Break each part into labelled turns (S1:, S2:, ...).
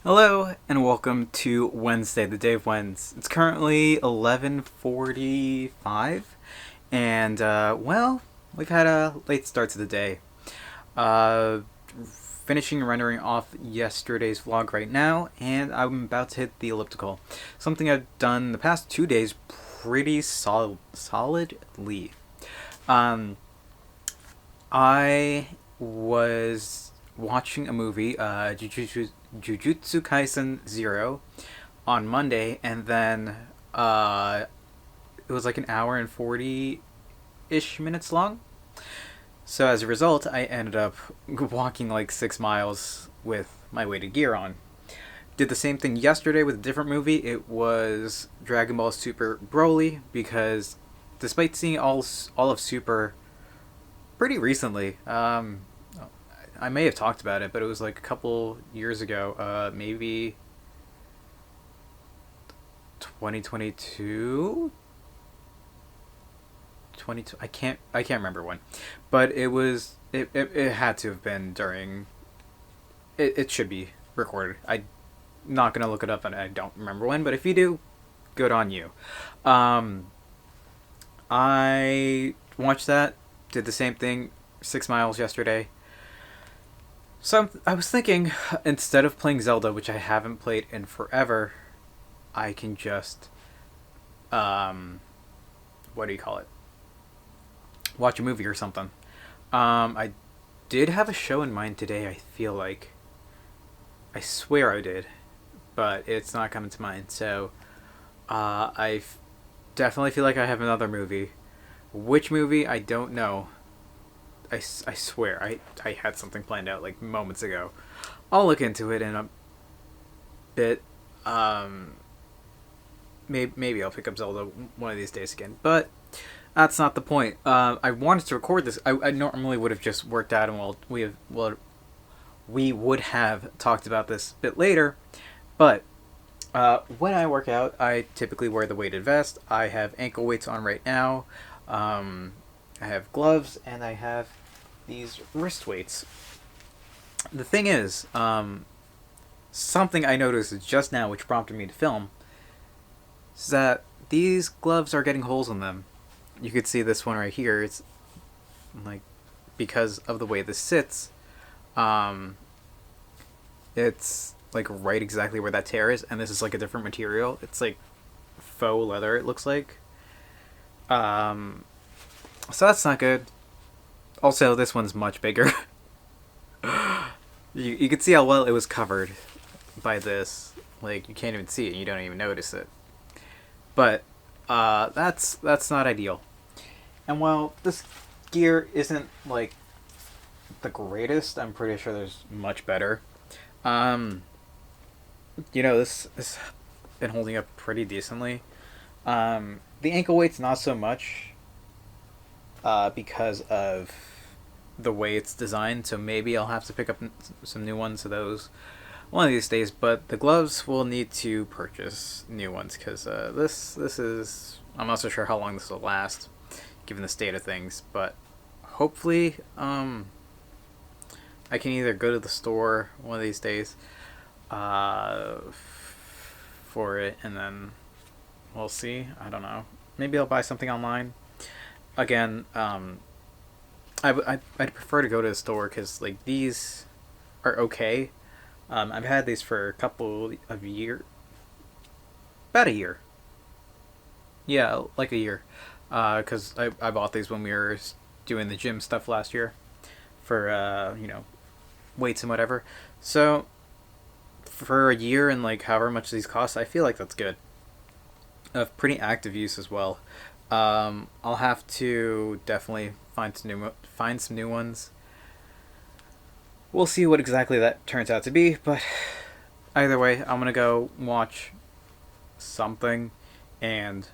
S1: Hello and welcome to Wednesday, the day of Wednesdays. It's currently 11:45, and we've had a late start to the day. Uh, Finishing rendering off yesterday's vlog right now, and I'm about to hit the elliptical. Something I've done the past 2 days pretty solidly. Um, I was watching a movie, Jujutsu Kaisen Zero, on Monday, and then it was like an hour and 40-ish minutes long. So as a result, I ended up walking like 6 miles with my weighted gear on. Did the same thing yesterday with a different movie. It was Dragon Ball Super Broly, because despite seeing all of Super pretty recently, I may have talked about it, but it was like a couple years ago, maybe 2022, 22. I can't remember when, but it had to have been during. It should be recorded. I'm not gonna look it up, and I don't remember when. But if you do, good on you. I watched that. Did the same thing. 6 miles yesterday. So I was thinking, instead of playing Zelda, which I haven't played in forever, I can just, what do you call it? Watch a movie or something. I did have a show in mind today. I feel like, I swear I did, but it's not coming to mind. So, definitely feel like I have another movie. Which movie? I don't know. I swear, I had something planned out like moments ago. I'll look into it in a bit. Maybe I'll pick up Zelda one of these days again. But that's not the point. I wanted to record this. I normally would have just worked out, and we would have talked about this a bit later. But when I work out, I typically wear the weighted vest. I have ankle weights on right now. I have gloves, and I have these wrist weights. The thing is, something I noticed just now, which prompted me to film, is that these gloves are getting holes in them. You could see this one right here. It's like, because of the way this sits, it's like right exactly where that tear is, and this is like a different material. It's like faux leather, it looks like. So that's not good. Also, this one's much bigger. You can see how well it was covered by this. Like, you can't even see it, and you don't even notice it. But that's not ideal. And while this gear isn't like the greatest, I'm pretty sure there's much better. This has been holding up pretty decently. The ankle weight's not so much, because of the way it's designed. So maybe I'll have to pick up some new ones of those one of these days. But the gloves will need to purchase new ones, because this is, I'm not so sure how long this will last, given the state of things. But hopefully, I can either go to the store one of these days for it, and then we'll see. I don't know. Maybe I'll buy something online. Again, I'd prefer to go to the store, because like, these are okay. I've had these for a couple of years, about a year. Yeah, like a year, because I bought these when we were doing the gym stuff last year for weights and whatever. So for a year, and like however much these cost, I feel like that's good. Of pretty active use as well. I'll have to definitely find some new ones. We'll see what exactly that turns out to be, but either way, I'm gonna go watch something and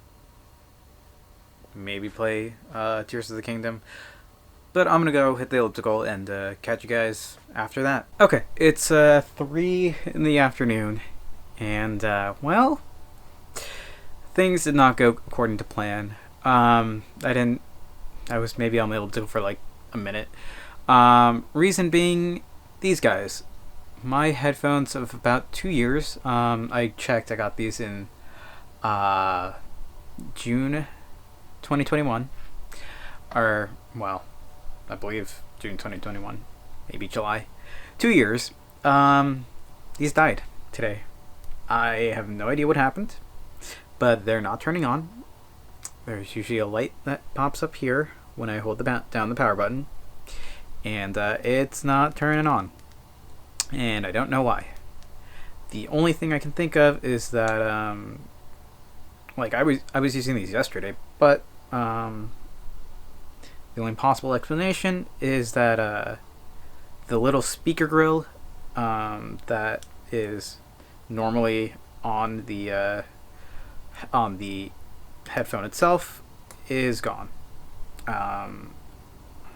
S1: maybe play Tears of the Kingdom. But I'm gonna go hit the elliptical and catch you guys after that. Okay, it's 3 in the afternoon, and things did not go according to plan. I was maybe on the elliptical for like a minute. Reason being, these guys. my headphones of about 2 years. I checked. I got these in uh, June 2021, or well, I believe June 2021, maybe July. 2 years. These died today. I have no idea what happened, but they're not turning on. There's usually a light that pops up here when I hold down the power button, and it's not turning on, and I don't know why. The only thing I can think of is that like I was using these yesterday, but the only possible explanation is that the little speaker grill that is normally on the headphone itself is gone.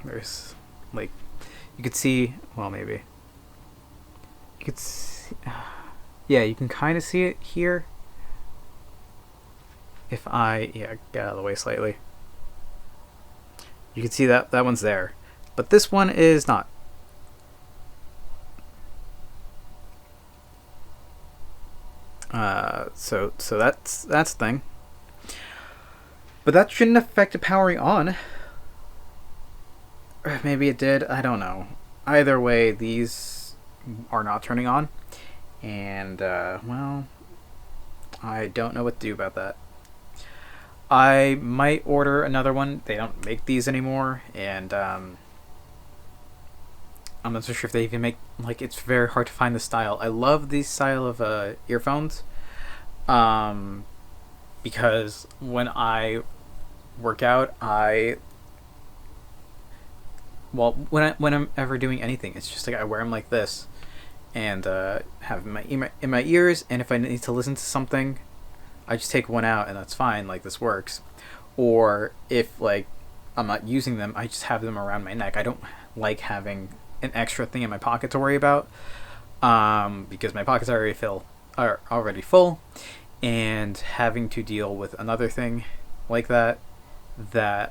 S1: There's like you could see, well, maybe you could see, yeah, you can kind of see it here if I get out of the way slightly. You can see that one's there, but this one is not. So that's the thing. But that shouldn't affect it powering on. Or maybe it did. I don't know. Either way, these are not turning on, and well, I don't know what to do about that. I might order another one. They don't make these anymore, and I'm not so sure if they even make, like, it's very hard to find the style. I love these style of earphones, because when I work out, when I'm ever doing anything, it's just like I wear them like this, and have in my ears, and if I need to listen to something, I just take one out and that's fine, like this works. Or if like I'm not using them, I just have them around my neck. I don't like having an extra thing in my pocket to worry about, because my pockets are already full, and having to deal with another thing like that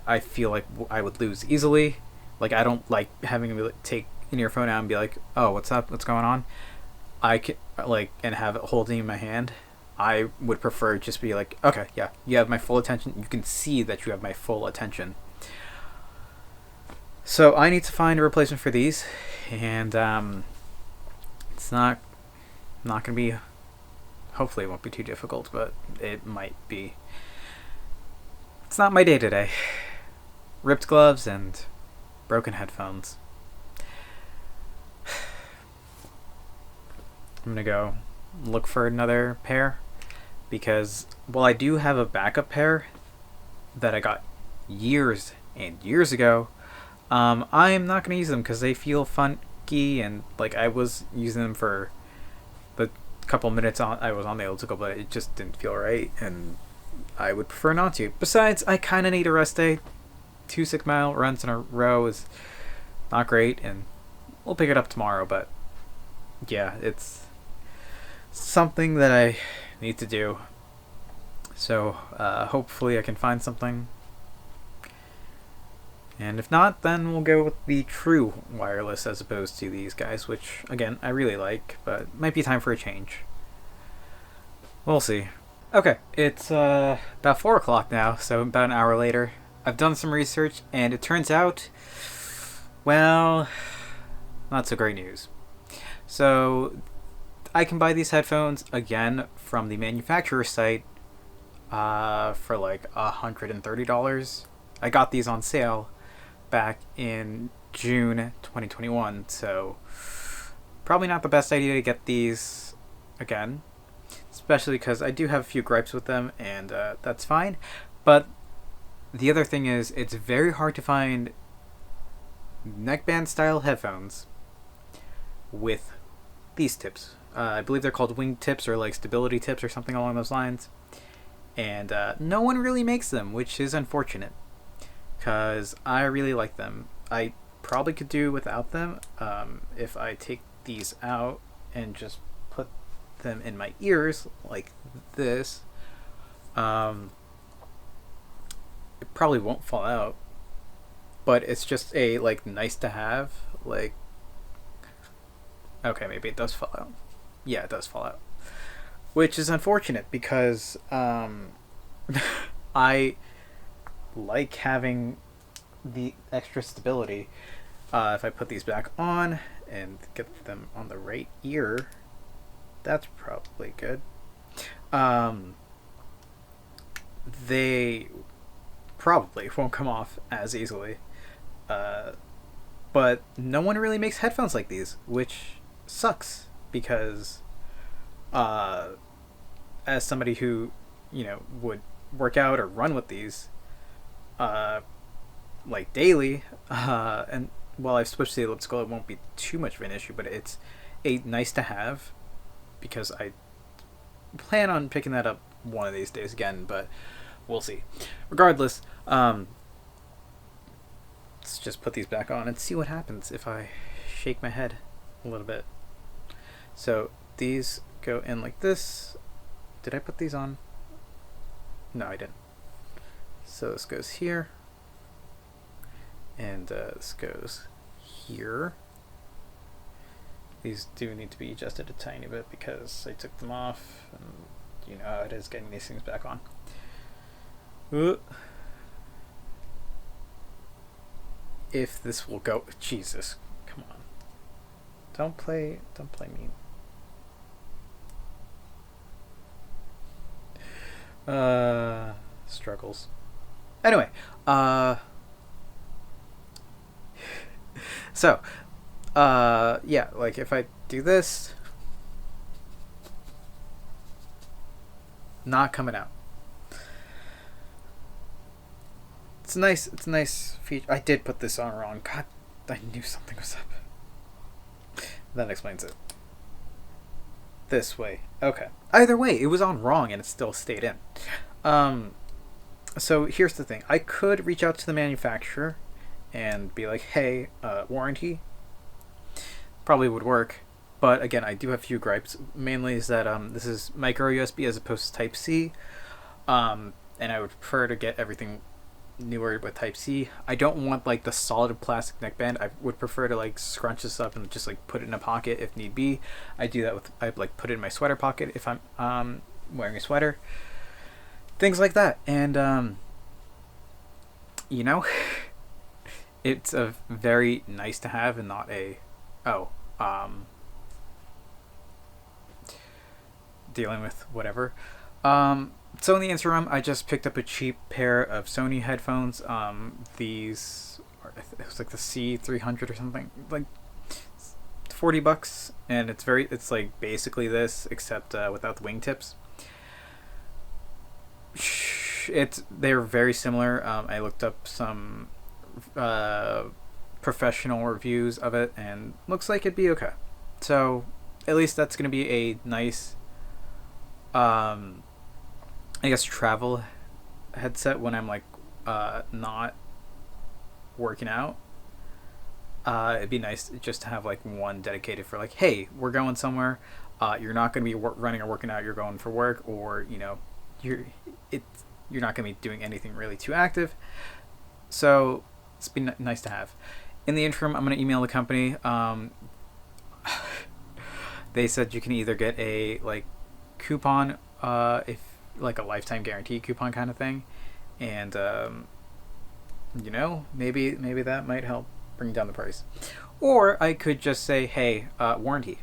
S1: I feel like I would lose easily. Like, I don't like having to take an earphone out and be like, oh, what's up, what's going on. I can, like, and have it holding in my hand. I would prefer just be like, okay, yeah, you have my full attention. You can see that you have my full attention. So I need to find a replacement for these, and it's not gonna be. Hopefully, it won't be too difficult, but it might be. It's not my day today. Ripped gloves and broken headphones. I'm gonna go look for another pair, because while I do have a backup pair that I got years and years ago, I'm not gonna use them because they feel funky, and like I was using them for the couple minutes I was on the elliptical, but it just didn't feel right, and I would prefer not to. Besides, I kind of need a rest day. 2 6-mile runs in a row is not great, and we'll pick it up tomorrow, but yeah, it's something that I need to do. So hopefully I can find something, and if not, then we'll go with the true wireless as opposed to these guys, which again I really like, but might be time for a change. We'll see. Okay, it's about 4 o'clock now, so about an hour later. I've done some research, and it turns out, well, not so great news. So I can buy these headphones again from the manufacturer's site for like $130. I got these on sale back in June 2021, so probably not the best idea to get these again, especially because I do have a few gripes with them, and that's fine. But the other thing is, it's very hard to find neckband style headphones with these tips. I believe they're called wing tips, or like stability tips, or something along those lines. And no one really makes them, which is unfortunate, because I really like them. I probably could do without them if I take these out and just put them in my ears like this. It probably won't fall out, but it's just a like nice to have. Like, Okay, maybe it does fall out. Yeah, it does fall out. Which is unfortunate because I like having the extra stability. If I put these back on and get them on the right ear, that's probably good. They probably won't come off as easily. But no one really makes headphones like these, which sucks because as somebody who, would work out or run with these like daily, and while I've switched to the elliptical, it won't be too much of an issue, but it's a nice to have because I plan on picking that up one of these days again, but we'll see. Regardless, let's just put these back on and see what happens if I shake my head a little bit. So these go in like this. Did I put these on? No, I didn't. So this goes here. And this goes here. These do need to be adjusted a tiny bit because I took them off. And you know how it is getting these things back on. If this will go... Jesus, come on. Don't play mean. Struggles. Anyway, so, yeah, like if I do this, not coming out. It's nice. It's a nice feature. I did put this on wrong. God, I knew something was up. That explains it. This way. Okay. Either way, it was on wrong and it still stayed in. So here's the thing. I could reach out to the manufacturer and be like, hey, warranty. Probably would work. But again, I do have a few gripes. Mainly is that this is micro USB as opposed to Type C. And I would prefer to get everything newer with Type C. I don't want like the solid plastic neckband. I would prefer to like scrunch this up and just like put it in a pocket if need be. I do that with, I like put it in my sweater pocket if I'm wearing a sweater. Things like that. And you know, it's a very nice to have and not a dealing with whatever. So in the interim, I just picked up a cheap pair of Sony headphones. These, it was like the C300 or something, like $40, and it's like basically this except without the wingtips. They're very similar. I looked up some professional reviews of it, and looks like it'd be okay. So at least that's gonna be a nice, I guess, travel headset when I'm like not working out. It'd be nice just to have like one dedicated for like, hey, we're going somewhere. You're not going to be running or working out. You're going for work, or you're not going to be doing anything really too active. So it's been nice to have. In the interim, I'm going to email the company. They said you can either get a like coupon if like a lifetime guarantee coupon kind of thing, and maybe that might help bring down the price, or I could just say, hey, warranty.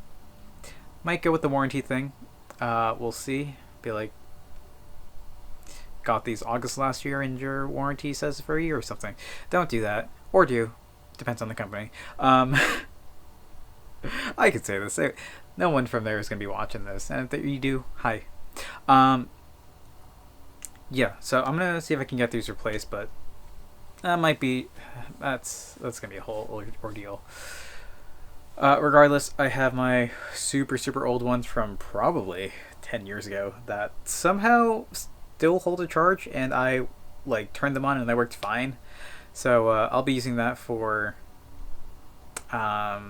S1: Might go with the warranty thing. We'll see. Be like, got these August last year and your warranty says for a year or something. Don't do that, or do. Depends on the company. I could say this. No one from there is going to be watching this, and if you do, hi. Yeah, so I'm gonna see if I can get these replaced, but that's gonna be a whole ordeal. Regardless, I have my super old ones from probably 10 years ago that somehow still hold a charge, and I like turned them on and they worked fine. So I'll be using that for a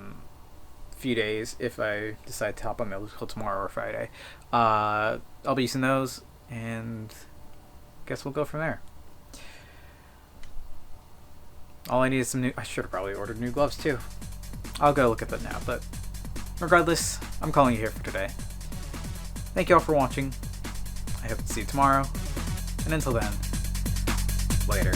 S1: few days if I decide to hop on the elliptical tomorrow or Friday. I'll be using those, and guess we'll go from there. All I need is some new... I should have probably ordered new gloves too. I'll go look at them now, but Regardless, I'm calling you here for today. Thank you all for watching. I hope to see you tomorrow. And until then, later.